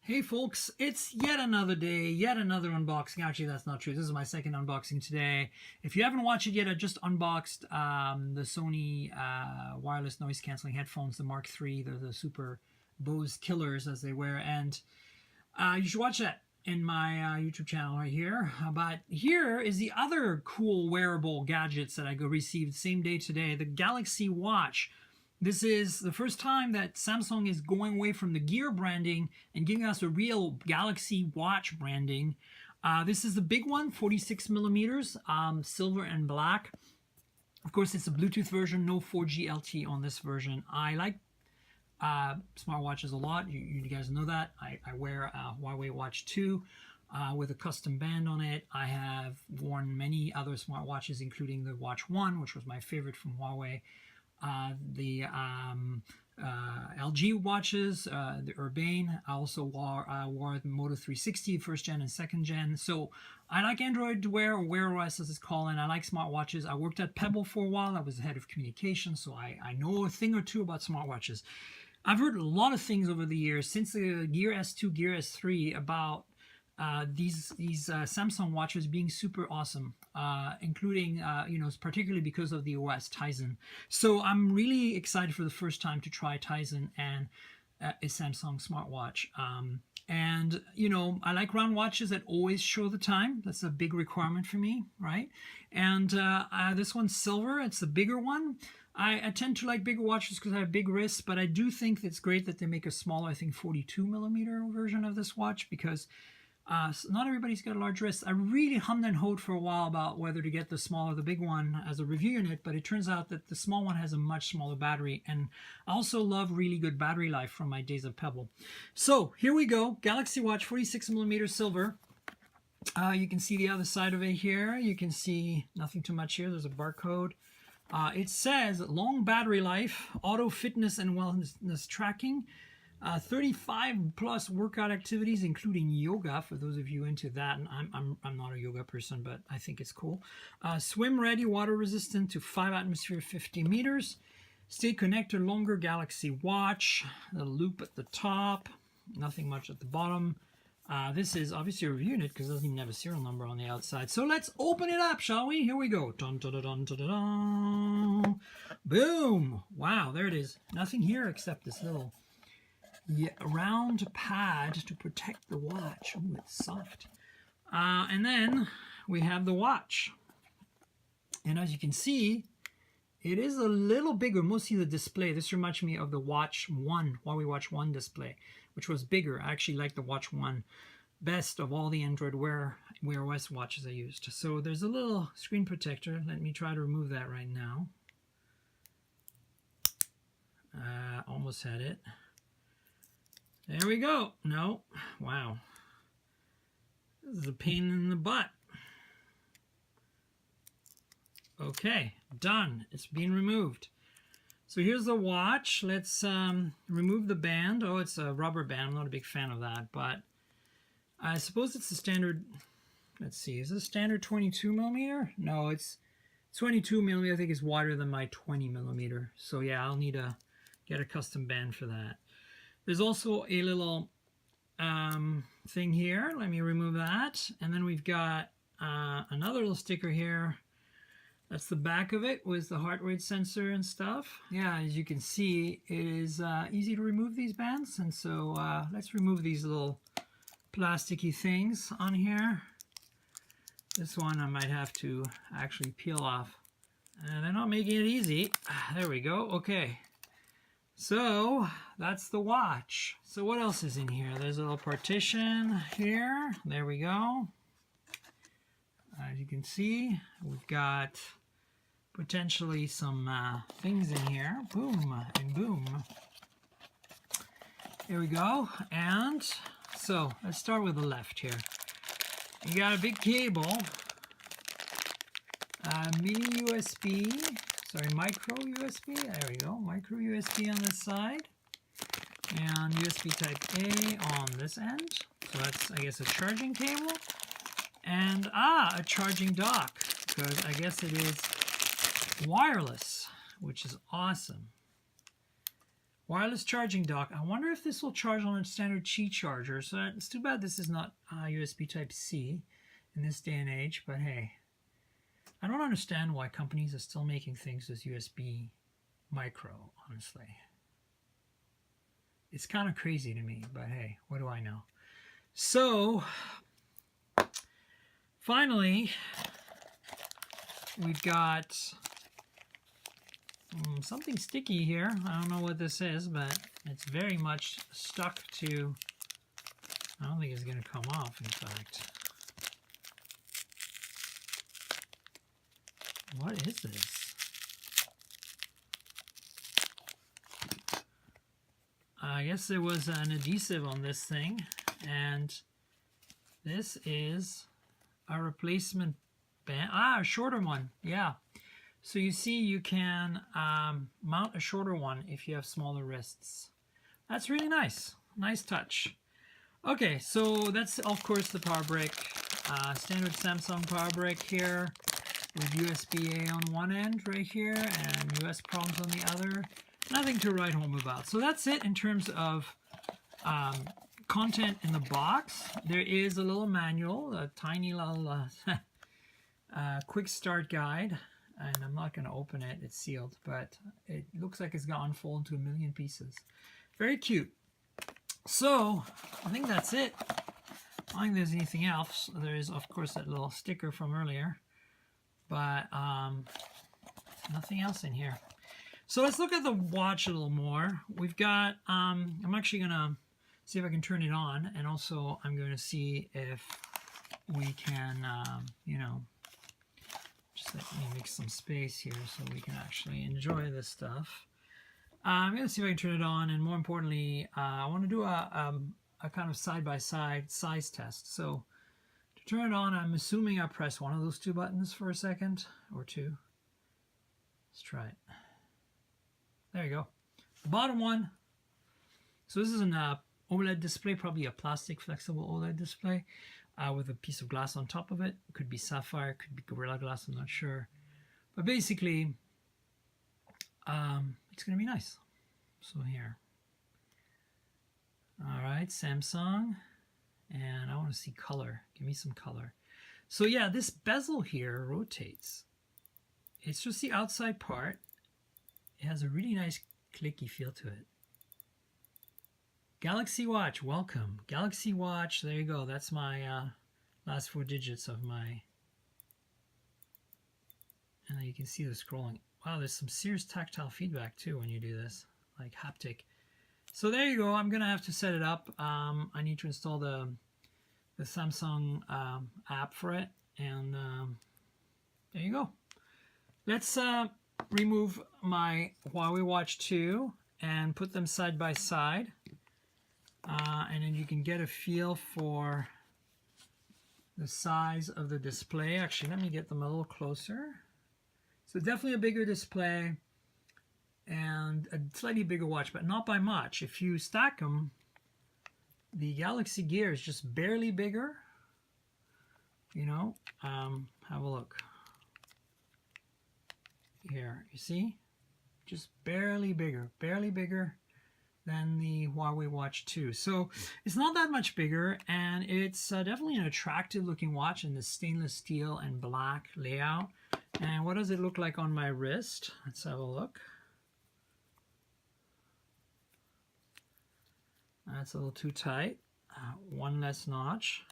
Hey folks, it's yet another day, yet another unboxing. Actually, that's not true. This is my second unboxing today. If you haven't watched it yet, I just unboxed the Sony wireless noise cancelling headphones, the Mark III. They're the super Bose killers as they wear, and you should watch that in my YouTube channel right here. But here is the other cool wearable gadgets that I received same day today, the Galaxy Watch. This is the first time that Samsung is going away from the Gear branding and giving us a real Galaxy Watch branding. This is the big one, 46 millimeters, silver and black. Of course, it's a Bluetooth version, no 4G LTE on this version. I like smartwatches a lot. You guys know that. I wear a Huawei Watch 2 with a custom band on it. I have worn many other smartwatches, including the Watch 1, which was my favorite from Huawei. The LG watches, the Urbane. I also wore the Moto 360, first gen and second gen. So I like Android Wear, or Wear OS as it's called, and I like smartwatches. I worked at Pebble for a while. I was the head of communication, so I know a thing or two about smartwatches. I've heard a lot of things over the years, since the Gear S2, Gear S3, about these Samsung watches being super awesome, including particularly because of the OS Tizen. So I'm really excited for the first time to try Tizen and a Samsung smartwatch. And I like round watches that always show the time. That's a big requirement for me, right? And this one's silver. It's the bigger one. I tend to like bigger watches because I have big wrists, but I do think it's great that they make a smaller, I think 42 millimeter version of this watch, because not everybody's got a large wrist. I really hummed and hawed for a while about whether to get the small or the big one as a review unit, but it turns out that the small one has a much smaller battery, and I also love really good battery life from my days of Pebble. So here we go, Galaxy Watch 46 millimeter silver. You can see the other side of it here. You can see nothing too much here. There's a barcode. It says long battery life, auto fitness and wellness tracking, 35 plus workout activities, including yoga, for those of you into that. And I'm not a yoga person, but I think it's cool. Swim ready, water resistant to 5 atmosphere, 50 meters. Stay connected longer, Galaxy Watch. The loop at the top, nothing much at the bottom. This is obviously a review unit because it doesn't even have a serial number on the outside. So let's open it up, shall we? Here we go. Dun, dun, dun, dun, dun, dun. Boom! Wow, there it is. Nothing here except this little round pad to protect the watch. Oh, it's soft. And then we have the watch. And as you can see, it is a little bigger, mostly the display. This reminds me of the Watch 1, Huawei Watch 1 display, which was bigger. I actually like the Watch 1 best of all the Android Wear OS watches I used. So there's a little screen protector. Let me try to remove that right now. Almost had it. There we go. No. Wow. This is a pain in the butt. Okay, done. It's being removed. So here's the watch. Let's remove the band. Oh, it's a rubber band. I'm not a big fan of that, but I suppose it's the standard. Let's see. Is it standard 22 millimeter? No, it's 22 millimeter. I think it's wider than my 20 millimeter. So yeah, I'll need to get a custom band for that. There's also a little thing here. Let me remove that. And then we've got another little sticker here. That's the back of it with the heart rate sensor and stuff. Yeah, as you can see, it is easy to remove these bands. And so let's remove these little plasticky things on here. This one I might have to actually peel off. And they're not making it easy. There we go. Okay. So that's the watch. So what else is in here? There's a little partition here. There we go. As you can see, we've got potentially some things in here. Boom and boom. Here we go. And so let's start with the left here. You got a big cable, mini USB. Sorry, micro USB. There we go. Micro USB on this side. And USB Type A on this end. So that's, I guess, a charging cable. And, a charging dock. Because I guess it is wireless, which is awesome. Wireless charging dock. I wonder if this will charge on a standard Qi charger. So it's too bad this is not USB Type-C in this day and age, but hey. I don't understand why companies are still making things with USB micro, honestly. It's kind of crazy to me, but hey, what do I know? So, finally, we've got something sticky here. I don't know what this is, but it's very much stuck to... I don't think it's going to come off, in fact. What is this? I guess there was an adhesive on this thing, and this is a replacement band. A shorter one, yeah. So you see you can mount a shorter one if you have smaller wrists. That's really nice. Nice touch. Okay, so that's of course the power brick. Standard Samsung power brick here, with USB-A on one end right here and US prongs on the other. Nothing to write home about. So that's it in terms of content in the box. There is a little manual, a tiny little quick start guide, and I'm not going to open it, it's sealed, but it looks like it's going to unfold into a million pieces. Very cute. So I think that's it. I don't think there's anything else. There is of course that little sticker from earlier, but nothing else in here. So let's look at the watch a little more. We've got, I'm actually going to see if I can turn it on, and also I'm going to see if we can, you know, just let me make some space here so we can actually enjoy this stuff. I'm going to see if I can turn it on, and more importantly, I want to do a kind of side-by-side size test. So to turn it on, I'm assuming I press one of those two buttons for a second, or two. Let's try it. There you go. The bottom one. So this is an OLED display, probably a plastic flexible OLED display with a piece of glass on top of it. It could be sapphire, could be Gorilla Glass, I'm not sure. But basically, it's going to be nice. So here. All right, Samsung. And I want to see color. Give me some color. So yeah, this bezel here rotates. It's just the outside part. It has a really nice clicky feel to it. Galaxy Watch, welcome. Galaxy Watch, there you go. That's my last 4 digits of my... And you can see the scrolling. Wow, there's some serious tactile feedback too when you do this, like haptic. So there you go. I'm going to have to set it up. I need to install the Samsung app for it. And there you go. Let's remove my Huawei Watch 2 and put them side by side. And then you can get a feel for the size of the display. Actually, let me get them a little closer. So definitely a bigger display and a slightly bigger watch, but not by much. If you stack them, the Galaxy Gear is just barely bigger. You know, have a look. Here, you see? Just barely bigger than the Huawei Watch 2. So it's not that much bigger, and it's definitely an attractive looking watch in the stainless steel and black layout. And what does it look like on my wrist? Let's have a look. That's a little too tight. One less notch.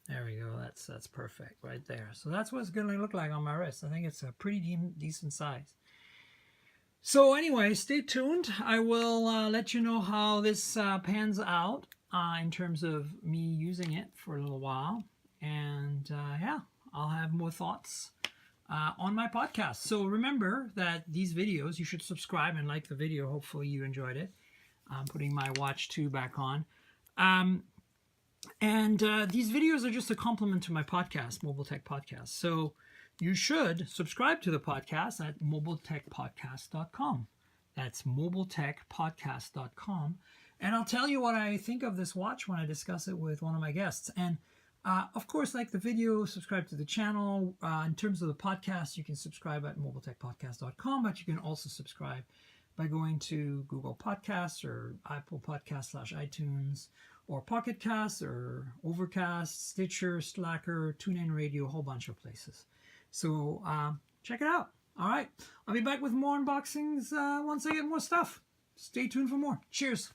There we go. That's perfect right there. So that's what it's going to look like on my wrist. I think it's a pretty decent size. So anyway, stay tuned. I will let you know how this pans out in terms of me using it for a little while. And yeah, I'll have more thoughts on my podcast. So remember that these videos, you should subscribe and like the video. Hopefully you enjoyed it. I'm putting my Watch 2 back on. These videos are just a compliment to my podcast, Mobile Tech Podcast. So you should subscribe to the podcast at mobiletechpodcast.com. That's mobiletechpodcast.com. And I'll tell you what I think of this watch when I discuss it with one of my guests. And of course, like the video, subscribe to the channel. In terms of the podcast, you can subscribe at mobiletechpodcast.com, but you can also subscribe by going to Google Podcasts or Apple Podcasts / iTunes or Pocket Casts or Overcast, Stitcher, Slacker, TuneIn Radio, a whole bunch of places. So check it out. All right. I'll be back with more unboxings once I get more stuff. Stay tuned for more. Cheers.